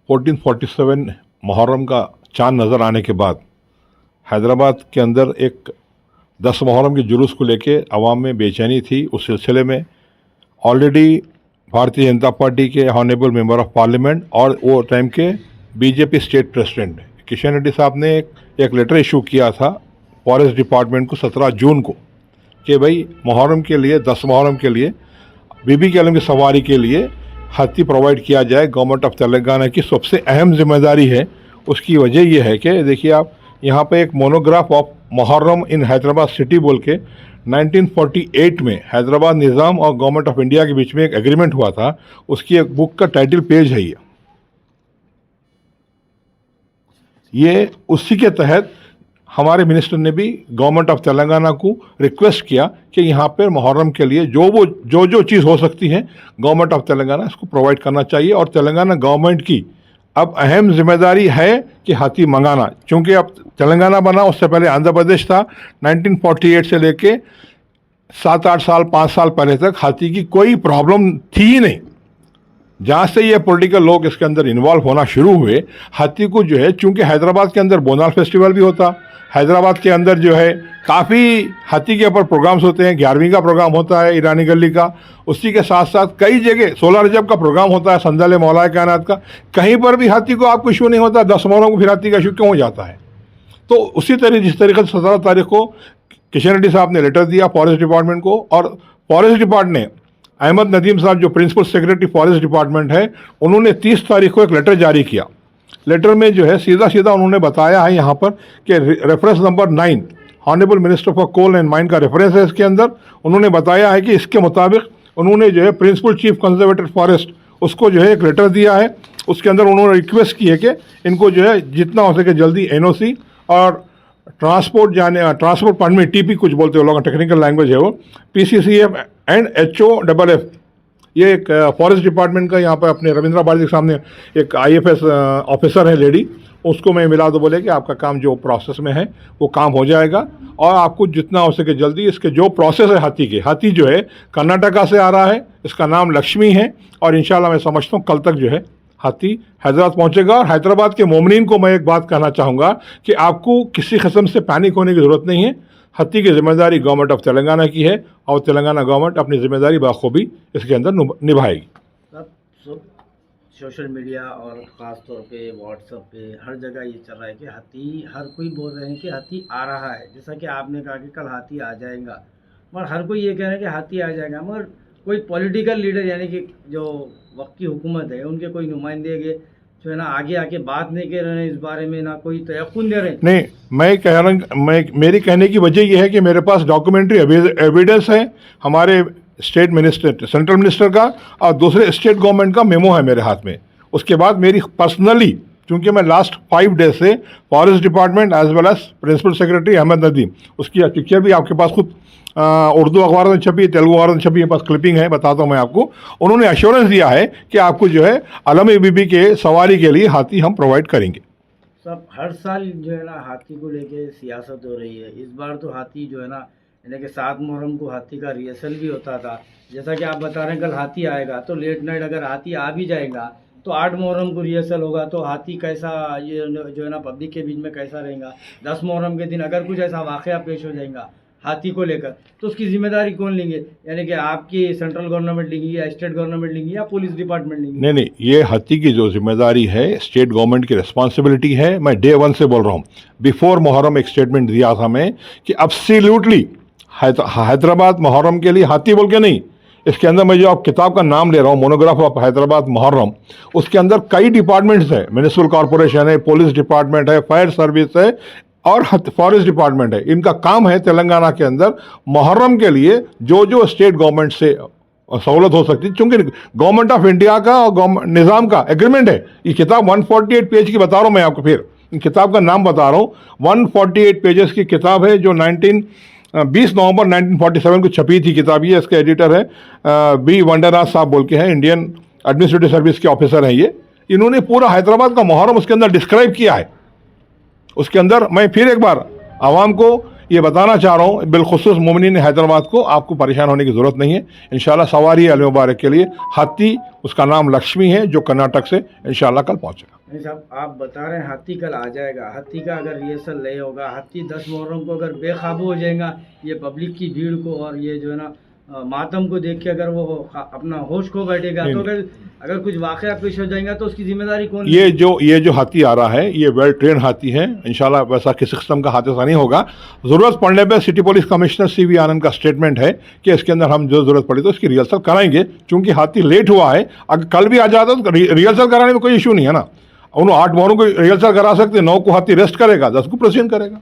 1447 मुहर्रम का चांद नज़र आने के बाद हैदराबाद के अंदर एक 10 मुहर्रम के जुलूस को लेके अवाम में बेचैनी थी। उस सिलसिले में ऑलरेडी भारतीय जनता पार्टी के ऑनरेबल मेंबर ऑफ पार्लियामेंट और वो टाइम के BJP state president Kishan Reddy साहब ने एक लेटर इशू किया था फॉरेस्ट डिपार्टमेंट को 17 जून को कि भाई मुहर्रम के लिए 10 मुहर्रम के लिए बीबी के आलम की सवारी के लिए हाथी प्रोवाइड किया जाए। गवर्नमेंट ऑफ तेलंगाना की सबसे अहम जिम्मेदारी है। उसकी वजह यह है कि देखिए आप यहाँ पे एक monograph of Muharram in Hyderabad city बोल के 1948 में हैदराबाद निज़ाम और गवर्नमेंट ऑफ इंडिया के बीच में एक एग्रीमेंट हुआ था। उसकी एक बुक का टाइटल पेज है ये उसी के तहत हमारे मिनिस्टर ने भी गवर्नमेंट ऑफ तेलंगाना को रिक्वेस्ट किया कि यहाँ पर मुहर्रम के लिए जो चीज़ हो सकती है गवर्नमेंट ऑफ तेलंगाना इसको प्रोवाइड करना चाहिए। और तेलंगाना गवर्नमेंट की अब अहम जिम्मेदारी है कि हाथी मंगाना, चूँकि अब तेलंगाना बना उससे पहले आंध्र प्रदेश था। 1948 से लेके 7-8 साल 5 साल पहले तक हाथी की कोई प्रॉब्लम थी ही नहीं। जहाँ से ये पॉलिटिकल लोग इसके अंदर इन्वॉल्व होना शुरू हुए, हाथी को जो है, चूँकि हैदराबाद के अंदर बोनाल फेस्टिवल भी होता, हैदराबाद के अंदर जो है काफ़ी हाथी के ऊपर प्रोग्राम्स होते हैं। 11वीं का प्रोग्राम होता है ईरानी गली का, उसी के साथ साथ कई जगह 16 रजब का प्रोग्राम होता है संदल मौलाए कायनात का। कहीं पर भी हाथी को आपको इशू नहीं होता। 10 मुहर्रम को फिर हाथी का इशू क्यों हो जाता है? तो उसी तरह जिस तरीके से 17 तारीख को किशन रेड्डी साहब ने लेटर दिया फॉरेस्ट डिपार्टमेंट को, और फॉरेस्ट डिपार्टमेंट ने अहमद नदीम साहब जो प्रिंसिपल सेक्रेटरी फॉरेस्ट डिपार्टमेंट है, उन्होंने 30 तारीख को एक लेटर जारी किया। लेटर में जो है सीधा उन्होंने बताया है यहाँ पर कि reference number 9 honourable minister for coal and mine का रेफरेंस है इसके अंदर। उन्होंने बताया है कि इसके मुताबिक उन्होंने जो है प्रिंसिपल चीफ कंजर्वेटर फॉरेस्ट उसको जो है एक लेटर दिया है। उसके अंदर उन्होंने रिक्वेस्ट की है कि इनको जो है जितना हो सके जल्दी NOC और ट्रांसपोर्ट परमिट TP कुछ बोलते हो लोग, टेक्निकल लैंग्वेज है वो, PCCF एंड HOFF, ये एक फॉरेस्ट डिपार्टमेंट का यहाँ पर अपने रविंद्रा भारती के सामने एक IFS ऑफिसर है लेडी, उसको मैं मिला तो बोले कि आपका काम जो प्रोसेस में है वो काम हो जाएगा और आपको जितना हो सके जल्दी इसके जो प्रोसेस है हाथी जो है कर्नाटका से आ रहा है, इसका नाम लक्ष्मी है और इंशाल्लाह मैं समझता हूँ कल तक जो है हाथी हैदराबाद पहुँचेगा। और हैदराबाद के मोमिनीन को मैं एक बात कहना चाहूँगा कि आपको किसी किस्म से पैनिक होने की ज़रूरत नहीं है। हाथी की जिम्मेदारी गवर्नमेंट ऑफ तेलंगाना की है और तेलंगाना गवर्नमेंट अपनी जिम्मेदारी बखूबी इसके अंदर निभाएगी। सोशल मीडिया और ख़ास तौर पे व्हाट्सएप पे हर जगह ये चल रहा है कि हाथी, हर कोई बोल रहे हैं कि हाथी आ रहा है। जैसा कि आपने कहा कि कल हाथी आ जाएगा, मगर हर कोई ये कह रहा है कि हाथी आ जाएगा, मगर कोई पॉलिटिकल लीडर यानी कि जो वक्त की हुकूमत है उनके कोई नुमाइंदे जो है ना आगे आके बात नहीं कर रहे हैं इस बारे में, ना कोई तयक़ुन दे रहे हैं। नहीं, मैं कह रहा हूँ, मेरी कहने की वजह यह है कि मेरे पास डॉक्यूमेंट्री एविडेंस है हमारे स्टेट मिनिस्टर, सेंट्रल मिनिस्टर का और दूसरे स्टेट गवर्नमेंट का मेमो है मेरे हाथ में। उसके बाद मेरी पर्सनली, चूँकि मैं लास्ट 5 डेज से forest department as well as principal secretary Ahmad Nadeem, उसकी पिक्चर भी आपके पास खुद उर्दू अखबार में छपी, तेलुगु अखबार में छपी, मेरे पास क्लिपिंग है, बताता हूँ मैं आपको। उन्होंने एश्योरेंस दिया है कि आपको जो है आलम बीबी के सवारी के लिए हाथी हम प्रोवाइड करेंगे। सब हर साल जो है ना हाथी को लेके सियासत हो रही है। इस बार तो हाथी जो है ना यानी कि 7 मुहर्रम को हाथी का रिहर्सल भी होता था। जैसा कि आप बता रहे हैं कल हाथी आएगा, तो लेट नाइट अगर हाथी आ भी जाएगा तो 8 मुहर्रम को रिहर्सल होगा, तो हाथी कैसा ये जो है ना पब्लिक के बीच में कैसा रहेगा। 10 मुहर्रम के दिन अगर कुछ ऐसा वाक़या पेश हो जाएगा हाथी को लेकर तो उसकी जिम्मेदारी कौन लेंगे? यानी कि आपकी सेंट्रल गवर्नमेंट लेंगी या स्टेट गवर्नमेंट लेंगी या पुलिस डिपार्टमेंट लेंगी? नहीं, ये हाथी की जो जिम्मेदारी है स्टेट गवर्नमेंट की रिस्पॉन्सिबिलिटी है। मैं डे 1 से बोल रहा हूँ। बिफोर मुहर्रम एक स्टेटमेंट दिया था मैं कि एब्सोल्युटली हैदराबाद मुहर्रम के लिए हाथी बोल के नहीं, इसके अंदर मैं जो आप किताब का नाम ले रहा हूँ मोनोग्राफ ऑफ हैदराबाद मुहर्रम, उसके अंदर कई डिपार्टमेंट्स है, म्युनिसिपल कॉरपोरेशन है, पुलिस डिपार्टमेंट है, फायर सर्विस है और फॉरेस्ट डिपार्टमेंट है। इनका काम है तेलंगाना के अंदर मुहर्रम के लिए जो स्टेट गवर्नमेंट से सहूलत हो सकती है, चूँकि गवर्नमेंट ऑफ इंडिया का और निज़ाम का एग्रीमेंट है। ये किताब 148 पेज की बता रहा हूँ मैं आपको, फिर किताब का नाम बता रहा हूँ। 148 पेजेस की किताब है जो 20 नवंबर 1947 को छपी थी किताब। ये इसके एडिटर है B वंडरनाथ साहब बोल के हैं, इंडियन एडमिनिस्ट्रेटिव सर्विस के ऑफिसर हैं ये। इन्होंने पूरा हैदराबाद का मुहर्रम उसके अंदर डिस्क्राइब किया है। उसके अंदर मैं फिर एक बार आवाम को ये बताना चाह रहा हूँ, बिलखुसूस मोमिनीन हैदराबाद को, आपको परेशान होने की ज़रूरत नहीं है। इंशाल्लाह सवारी अल मुबारक के लिए हाथी, उसका नाम लक्ष्मी है, जो कर्नाटक से इंशाल्लाह कल पहुँचेगा। नहीं साहब, आप बता रहे हैं हाथी कल आ जाएगा, हाथी का अगर रिहर्सल नहीं होगा, हाथी 10 मुहर्रम को अगर बेकाबू हो जाएगा ये पब्लिक की भीड़ को और ये जो है ना मातम को देख के अगर वो अपना होश खो बैठेगा तो अगर कुछ वाकया पेश हो जाएगा तो उसकी जिम्मेदारी कौन? ये जो हाथी आ रहा है ये वेल ट्रेन हाथी है, इंशाल्लाह वैसा किसी किस्म का हादसा नहीं होगा। ज़रूरत पड़ने पर सिटी पुलिस कमिश्नर CV आनंद का स्टेटमेंट है कि इसके अंदर हम जो ज़रूरत पड़ी तो इसकी रिहर्सल कराएंगे, क्योंकि हाथी लेट हुआ है। अगर कल भी आ जाता तो रिहर्सल कराने में कोई इशू नहीं है ना। उन्होंने 8 मुहर्रम को रिहर्सल करा सकते, 9 को हाथी रेस्ट करेगा, 10 को प्रोसीड करेगा।